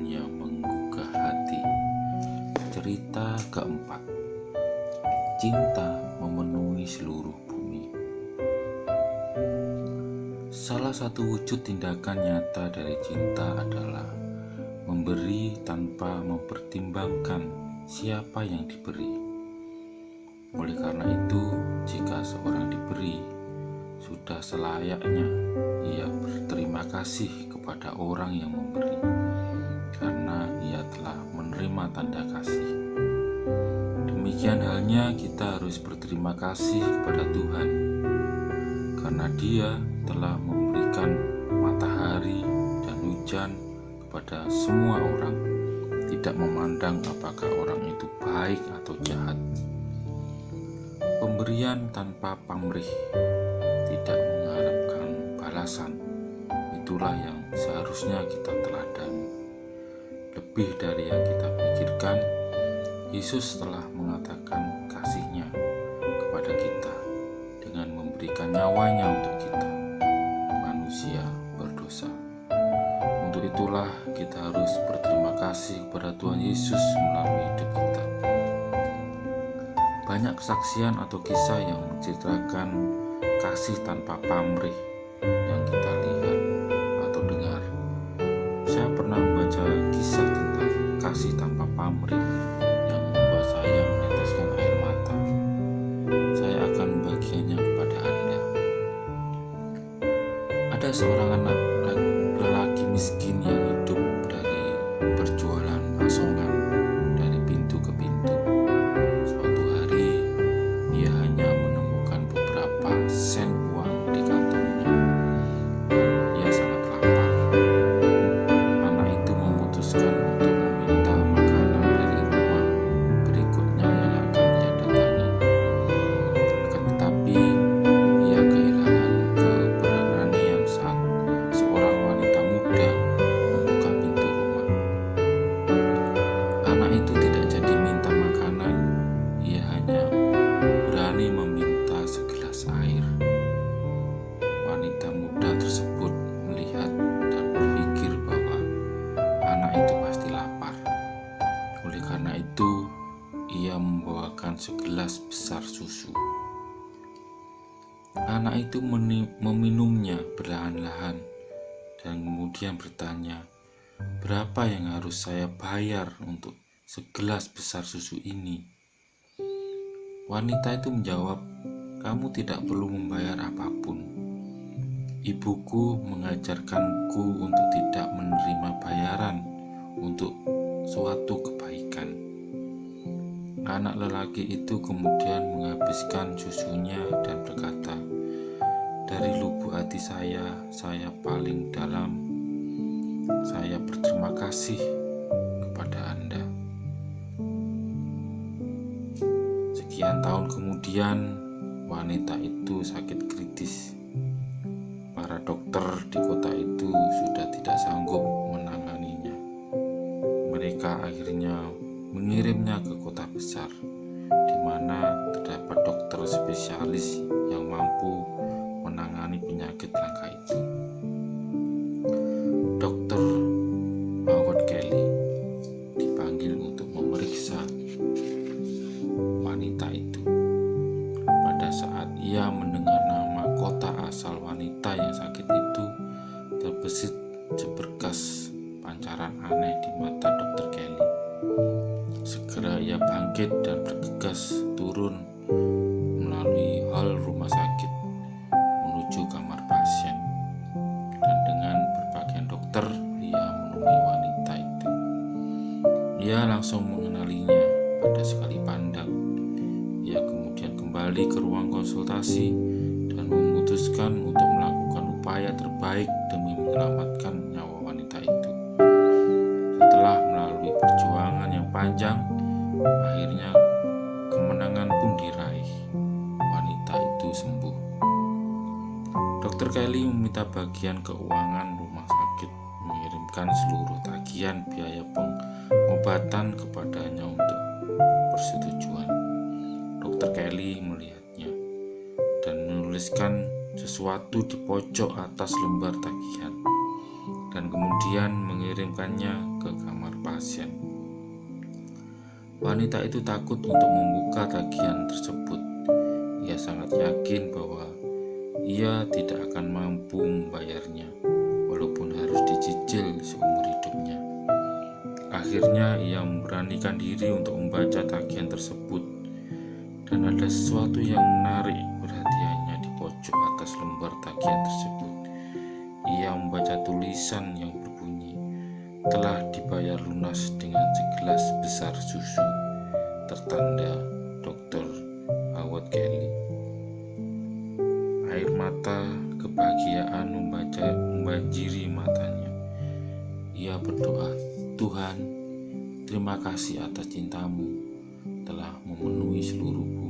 Tuhan yang menggugah hati. Cerita keempat, cinta memenuhi seluruh bumi. Salah satu wujud tindakan nyata dari cinta adalah memberi tanpa mempertimbangkan siapa yang diberi. Oleh karena itu, jika seorang diberi, sudah selayaknya ia berterima kasih kepada orang yang memberi, karena ia telah menerima tanda kasih. Demikian halnya kita harus berterima kasih kepada Tuhan, karena Dia telah memberikan matahari dan hujan kepada semua orang, tidak memandang apakah orang itu baik atau jahat. Pemberian tanpa pamrih, tidak mengharapkan balasan, itulah yang seharusnya kita teladani. Lebih dari yang kita pikirkan, Yesus telah mengatakan kasih-Nya kepada kita dengan memberikan nyawanya untuk kita, manusia berdosa. Untuk itulah kita harus berterima kasih kepada Tuhan Yesus melalui hidup kita. Banyak kesaksian atau kisah yang menceritakan kasih tanpa pamrih yang kita lihat atau dengar. Saya pernah membaca kisah tentang kasih tanpa pamrih yang membuat saya meneteskan air mata. Saya akan membagikannya kepada Anda. Ada seorang anak lelaki miskin yang hidup dari berjualan asongan dari pintu ke pintu. Suatu hari ia hanya menemukan beberapa sen uang di kantongnya. Ia sangat lapar. Anak itu memutuskan untuk meminta makanan dari rumah berikutnya yang akan ia datangi. Akan tetapi ia kehilangan keberanian saat seorang wanita muda membuka pintu rumah. Anak itu tidak jadi minta makanan, ia hanya berani meminta segelas air. Wanita muda tersebut melihat dan berpikir bahwa anak itu pasti lapar. Oleh karena itu, ia membawakan segelas besar susu. Anak itu meminumnya perlahan-lahan dan kemudian bertanya, "Berapa yang harus saya bayar untuk segelas besar susu ini?" Wanita itu menjawab, "Kamu tidak perlu membayar apapun. Ibuku mengajarkanku untuk tidak menerima bayaran untuk suatu kebaikan." Anak lelaki itu kemudian menghabiskan susunya dan berkata, "Dari lubuk hati saya paling dalam, saya berterima kasih kepada Anda." Sekian tahun kemudian, wanita itu sakit kritis. Para dokter di kota itu sudah tidak sanggup menanganinya. Mereka akhirnya mengirimnya ke kota besar, di mana terdapat dokter spesialis yang mampu menangani penyakit langka itu. Dokter Howard Kelly dipanggil untuk memeriksa wanita itu. Pada saat ia mendengar nama kota asal wanita yang sakit itu, terbesit seberkas pancaran aneh di mata Dr. Kelly. Segera ia bangkit dan bergegas turun melalui hal rumah sakit menuju kamar pasien. Dan dengan berpakaian dokter, ia menemui wanita itu. Ia langsung mengenalinya pada sekali pandang. Ia kemudian kembali ke ruang konsultasi dan memutuskan untuk melakukan upaya terbaik demi menyelamatkan nyawa wanita itu. Setelah melalui perjuangan yang panjang, akhirnya kemenangan pun diraih. Wanita itu sembuh. Dr. Kelly meminta bagian keuangan rumah sakit mengirimkan seluruh tagihan biaya pengobatan kepadanya untuk persetujuan. Dr. Kelly melihatnya dan menuliskan sesuatu di pojok atas lembar tagihan. dan kemudian mengirimkannya ke kamar pasien. Wanita itu takut untuk membuka tagihan tersebut. Ia sangat yakin bahwa ia tidak akan mampu membayarnya, walaupun harus dicicil seumur hidupnya. Akhirnya ia memberanikan diri untuk membaca tagihan tersebut, dan ada sesuatu yang menarik perhatiannya di pojok atas lembar tagihan tersebut. Ia membaca tulisan yang berbunyi, "Telah dibayar lunas dengan segelas besar susu, tertanda Dr. Howard Kelly." Air mata kebahagiaan membanjiri matanya. Ia berdoa, "Tuhan, terima kasih atas cintamu telah memenuhi seluruh